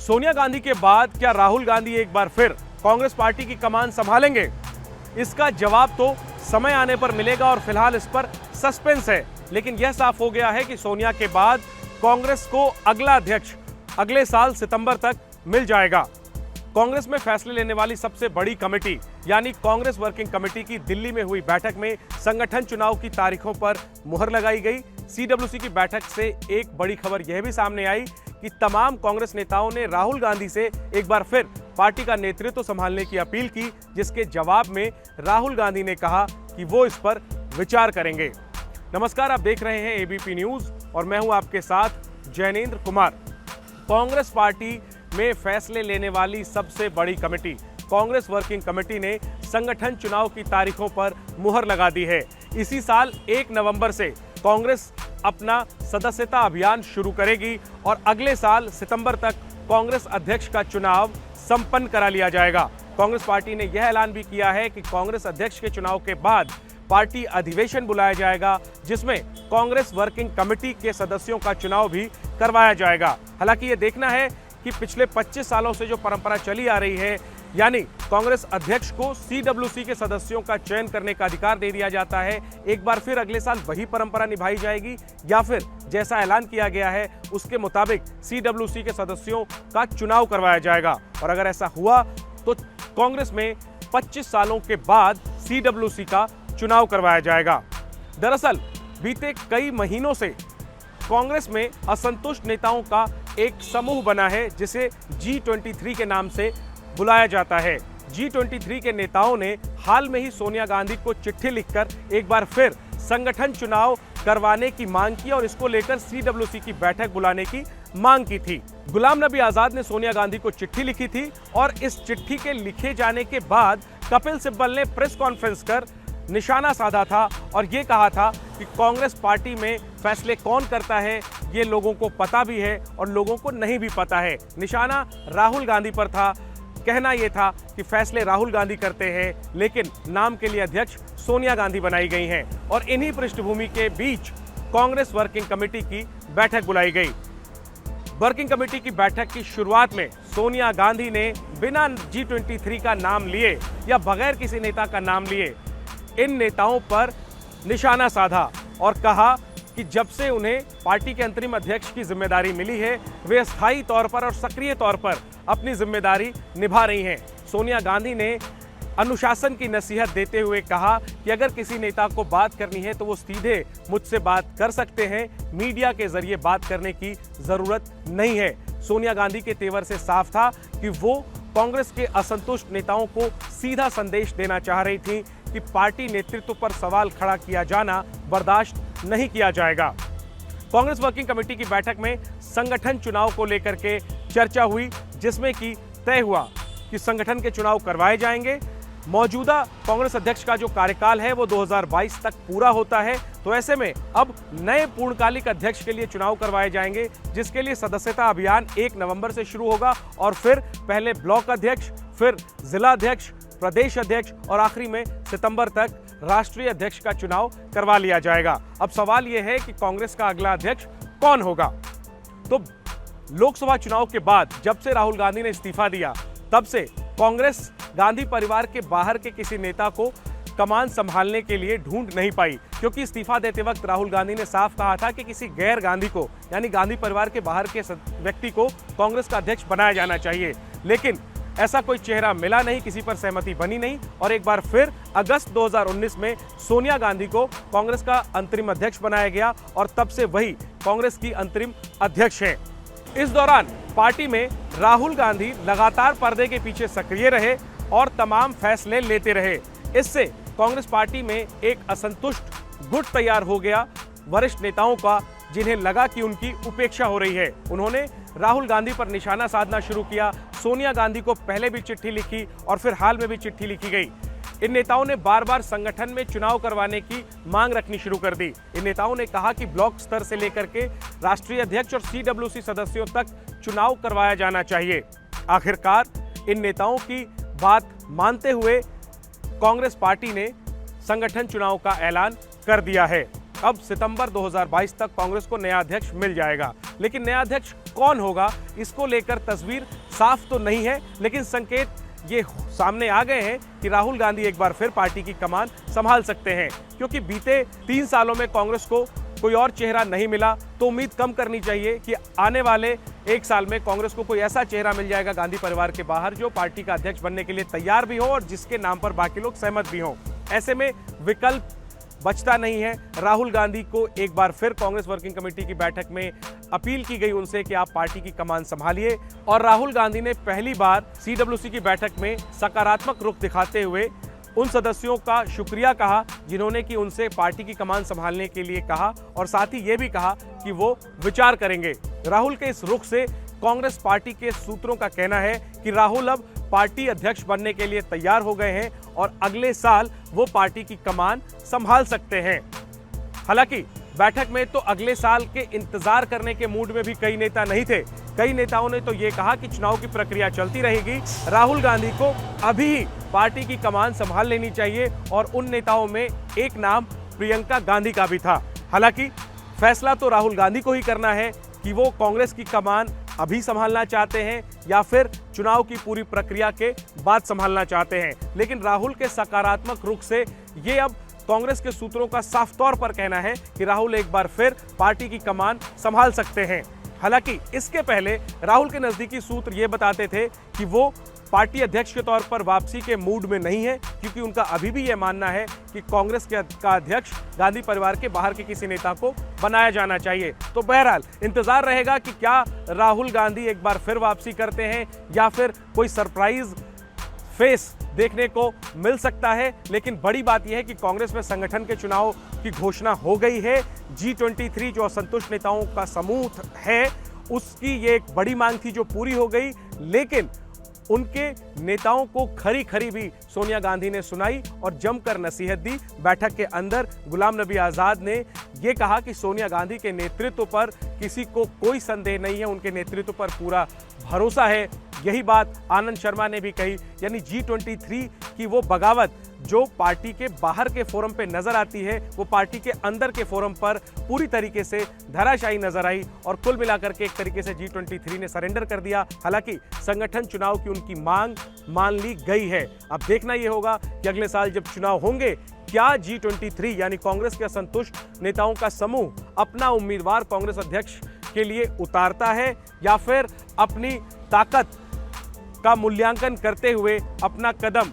सोनिया गांधी के बाद क्या राहुल गांधी एक बार फिर कांग्रेस पार्टी की कमान संभालेंगे? इसका जवाब तो समय आने पर मिलेगा और फिलहाल इस पर सस्पेंस है। लेकिन यह साफ हो गया है कि सोनिया के बाद कांग्रेस को अगला अध्यक्ष अगले साल सितंबर तक मिल जाएगा। कांग्रेस में फैसले लेने वाली सबसे बड़ी कमेटी यानी कांग्रेस वर्किंग कमेटी की दिल्ली में हुई बैठक में संगठन चुनाव की तारीखों पर मुहर लगाई गई। सीडब्ल्यूसी की बैठक से एक बड़ी खबर यह भी सामने आई कि तमाम कांग्रेस नेताओं ने राहुल गांधी से एक बार फिर पार्टी का नेतृत्व संभालने की अपील की, जिसके जवाब में राहुल गांधी ने कहा कि वो इस पर विचार करेंगे। नमस्कार, आप देख रहे हैं एबीपी न्यूज और मैं हूं आपके साथ जैनेंद्र कुमार। कांग्रेस पार्टी में फैसले लेने वाली सबसे बड़ी कमेटी कांग्रेस वर्किंग कमेटी ने संगठन चुनाव की तारीखों पर मुहर लगा दी है। इसी साल 1 नवंबर से कांग्रेस अपना सदस्यता अभियान शुरू करेगी और अगले साल सितंबर तक कांग्रेस अध्यक्ष का चुनाव संपन्न करा लिया जाएगा। कांग्रेस पार्टी ने यह ऐलान भी किया है कि कांग्रेस अध्यक्ष के चुनाव के बाद पार्टी अधिवेशन बुलाया जाएगा, जिसमें कांग्रेस वर्किंग कमेटी के सदस्यों का चुनाव भी करवाया जाएगा। हालांकि ये देखना है कि पिछले 25 सालों से जो परंपरा चली आ रही है, यानी कांग्रेस अध्यक्ष को सीडब्ल्यूसी के सदस्यों का चयन करने का अधिकार दे दिया जाता है, एक बार फिर अगले साल वही परंपरा निभाई जाएगी या फिर जैसा ऐलान किया गया है उसके मुताबिक सीडब्ल्यूसी के सदस्यों का चुनाव करवाया जाएगा। और अगर ऐसा हुआ तो कांग्रेस में 25 सालों के बाद सीडब्ल्यूसी का चुनाव करवाया जाएगा। दरअसल बीते कई महीनों से कांग्रेस में असंतुष्ट नेताओं का एक समूह बना है, जिसे G23 के नाम से बुलाया जाता है। G23 के नेताओं ने हाल में ही सोनिया गांधी को चिट्ठी लिखकर एक बार फिर संगठन चुनाव करवाने की मांग की और इसको लेकर सीडब्ल्यूसी की बैठक बुलाने की मांग की थी। गुलाम नबी आजाद ने सोनिया गांधी को चिट्ठी लिखी थी और इस चिट्ठी के लिखे जाने के बाद कपिल सिब्बल ने प्रेस कॉन्फ्रेंस कर निशाना साधा था और ये कहा था कि कांग्रेस पार्टी में फैसले कौन करता है ये लोगों को पता भी है और लोगों को नहीं भी पता है। निशाना राहुल गांधी पर था। कहना यह था कि फैसले राहुल गांधी करते हैं, लेकिन नाम के लिए अध्यक्ष सोनिया गांधी बनाई गई हैं। और इन्हीं पृष्ठभूमि के बीच कांग्रेस वर्किंग कमेटी की बैठक बुलाई गई। वर्किंग कमेटी की बैठक की शुरुआत में सोनिया गांधी ने बिना G23 का नाम लिए या बगैर किसी नेता का नाम लिए इन नेताओं पर निशाना साधा और कहा कि जब से उन्हें पार्टी के अंतरिम अध्यक्ष की जिम्मेदारी मिली है, वे स्थायी तौर पर और सक्रिय तौर पर अपनी जिम्मेदारी निभा रही हैं। सोनिया गांधी ने अनुशासन की नसीहत देते हुए कहा कि अगर किसी नेता को बात करनी है तो वो सीधे मुझसे बात कर सकते हैं, मीडिया के जरिए बात करने की जरूरत नहीं है। सोनिया गांधी के तेवर से साफ था कि वो कांग्रेस के असंतुष्ट नेताओं को सीधा संदेश देना चाह रही थी कि पार्टी नेतृत्व पर सवाल खड़ा किया जाना बर्दाश्त नहीं किया जाएगा। कांग्रेस वर्किंग कमेटी की बैठक में संगठन चुनाव को लेकर के चर्चा हुई, जिसमें कि तय हुआ कि संगठन के चुनाव करवाए जाएंगे। मौजूदा कांग्रेस अध्यक्ष का जो कार्यकाल है वो 2022 तक पूरा होता है, तो ऐसे में अब नए पूर्णकालिक अध्यक्ष के लिए चुनाव करवाए जाएंगे, जिसके लिए सदस्यता अभियान 1 नवंबर से शुरू होगा और फिर पहले ब्लॉक अध्यक्ष, फिर जिला अध्यक्ष, प्रदेश अध्यक्ष और आखिरी में सितंबर तक राष्ट्रीय अध्यक्ष का चुनाव करवा लिया जाएगा। अब सवाल यह है कि कांग्रेस का अगला अध्यक्ष कौन होगा। तो लोकसभा चुनाव के बाद जब से राहुल गांधी ने इस्तीफा दिया, तब से कांग्रेस गांधी परिवार के बाहर के किसी नेता को कमान संभालने के लिए ढूंढ नहीं पाई, क्योंकि इस्तीफा देते वक्त राहुल गांधी ने साफ कहा था कि किसी गैर गांधी को, यानी गांधी परिवार के बाहर के व्यक्ति को कांग्रेस का अध्यक्ष बनाया जाना चाहिए। लेकिन ऐसा कोई चेहरा मिला नहीं, किसी पर सहमति बनी नहीं और एक बार फिर अगस्त 2019 में सोनिया गांधी को कांग्रेस का अंतरिम अध्यक्ष बनाया गया और तब से वही कांग्रेस की अंतरिम अध्यक्ष हैं। इस दौरान पार्टी में राहुल गांधी लगातार पर्दे के पीछे सक्रिय रहे और तमाम फैसले लेते रहे। इससे कांग्रेस पार्टी में एक असंतुष्ट गुट तैयार हो गया वरिष्ठ नेताओं का, जिन्हें लगा कि उनकी उपेक्षा हो रही है। उन्होंने राहुल गांधी पर निशाना साधना शुरू किया। सोनिया गांधी को पहले भी चिट्ठी लिखी और फिर हाल में भी चिट्ठी लिखी गई। इन नेताओं ने बार बार संगठन में चुनाव करवाने की मांग रखनी शुरू कर दी। इन नेताओं ने कहा कि ब्लॉक स्तर से लेकर के राष्ट्रीय अध्यक्ष और सीडब्ल्यूसी सदस्यों तक चुनाव करवाया जाना चाहिए। आखिरकार इन नेताओं की बात मानते हुए कांग्रेस पार्टी ने संगठन चुनाव का ऐलान कर दिया है। अब सितंबर 2022 तक कांग्रेस को नया अध्यक्ष मिल जाएगा। लेकिन नया अध्यक्ष कौन होगा, इसको लेकर तस्वीर साफ तो नहीं है, लेकिन संकेत ये सामने आ गए हैं कि राहुल गांधी एक बार फिर पार्टी की कमान संभाल सकते हैं। क्योंकि बीते 3 सालों में कांग्रेस को कोई और चेहरा नहीं मिला, तो उम्मीद कम करनी चाहिए कि आने वाले 1 साल में कांग्रेस को कोई ऐसा चेहरा मिल जाएगा गांधी परिवार के बाहर जो पार्टी का अध्यक्ष बनने के लिए तैयार भी हो और जिसके नाम पर बाकी लोग सहमत भी हों। ऐसे में विकल्प बचता नहीं है। राहुल गांधी को एक बार फिर कांग्रेस वर्किंग कमेटी की बैठक में अपील की गई उनसे कि आप पार्टी की कमान संभालिए, और राहुल गांधी ने पहली बार सीडब्ल्यूसी की बैठक में सकारात्मक रुख दिखाते हुए उन सदस्यों का शुक्रिया कहा जिन्होंने कि उनसे पार्टी की कमान संभालने के लिए कहा, और साथ ही ये भी कहा कि वो विचार करेंगे। राहुल के इस रुख से कांग्रेस पार्टी के सूत्रों का कहना है कि राहुल अब पार्टी अध्यक्ष बनने के लिए तैयार हो गए हैं और अगले साल वो पार्टी की कमान संभाल सकते हैं। हालांकि बैठक में तो अगले साल के इंतजार करने के मूड में भी कई नेता नहीं थे। कई नेताओं ने तो ये कहा कि चुनाव की प्रक्रिया चलती रहेगी, राहुल गांधी को अभी ही पार्टी की कमान संभाल लेनी चाहिए, और उन नेताओं में एक नाम प्रियंका गांधी का भी था। हालांकि फैसला तो राहुल गांधी को ही करना है कि वो कांग्रेस की कमान अभी संभालना चाहते हैं या फिर चुनाव की पूरी प्रक्रिया के बाद संभालना चाहते हैं। लेकिन राहुल के सकारात्मक रुख से ये अब कांग्रेस के सूत्रों का साफ तौर पर कहना है कि राहुल एक बार फिर पार्टी की कमान संभाल सकते हैं। हालांकि इसके पहले राहुल के नजदीकी सूत्र ये बताते थे कि वो पार्टी अध्यक्ष के तौर पर वापसी के मूड में नहीं है, क्योंकि उनका अभी भी यह मानना है कि कांग्रेस का अध्यक्ष गांधी परिवार के बाहर के किसी नेता को बनाया जाना चाहिए। तो बहरहाल इंतजार रहेगा कि क्या राहुल गांधी एक बार फिर वापसी करते हैं या फिर कोई सरप्राइज फेस देखने को मिल सकता है। लेकिन बड़ी बात यह है कि कांग्रेस में संगठन के चुनाव की घोषणा हो गई है। G23 जो असंतुष्ट नेताओं का समूह है, उसकी ये एक बड़ी मांग थी जो पूरी हो गई, लेकिन उनके नेताओं को खरी खरी भी सोनिया गांधी ने सुनाई और जमकर नसीहत दी। बैठक के अंदर गुलाम नबी आजाद ने यह कहा कि सोनिया गांधी के नेतृत्व पर किसी को कोई संदेह नहीं है, उनके नेतृत्व पर पूरा भरोसा है। यही बात आनंद शर्मा ने भी कही, यानी G23 की वो बगावत जो पार्टी के बाहर के फोरम पे नजर आती है, वो पार्टी के अंदर के फोरम पर पूरी तरीके से धराशायी नजर आई, और कुल मिलाकर के एक तरीके से G23 ने सरेंडर कर दिया। हालांकि संगठन चुनाव की उनकी मांग मान ली गई है। अब देखना यह होगा कि अगले साल जब चुनाव होंगे, क्या G23 यानी कांग्रेस के असंतुष्ट नेताओं का समूह अपना उम्मीदवार कांग्रेस अध्यक्ष के लिए उतारता है या फिर अपनी ताकत का मूल्यांकन करते हुए अपना कदम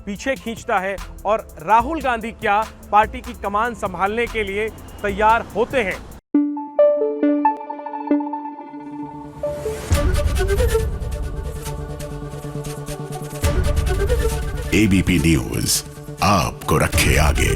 पीछे खींचता है, और राहुल गांधी क्या पार्टी की कमान संभालने के लिए तैयार होते हैं। एबीपी न्यूज आपको रखे आगे।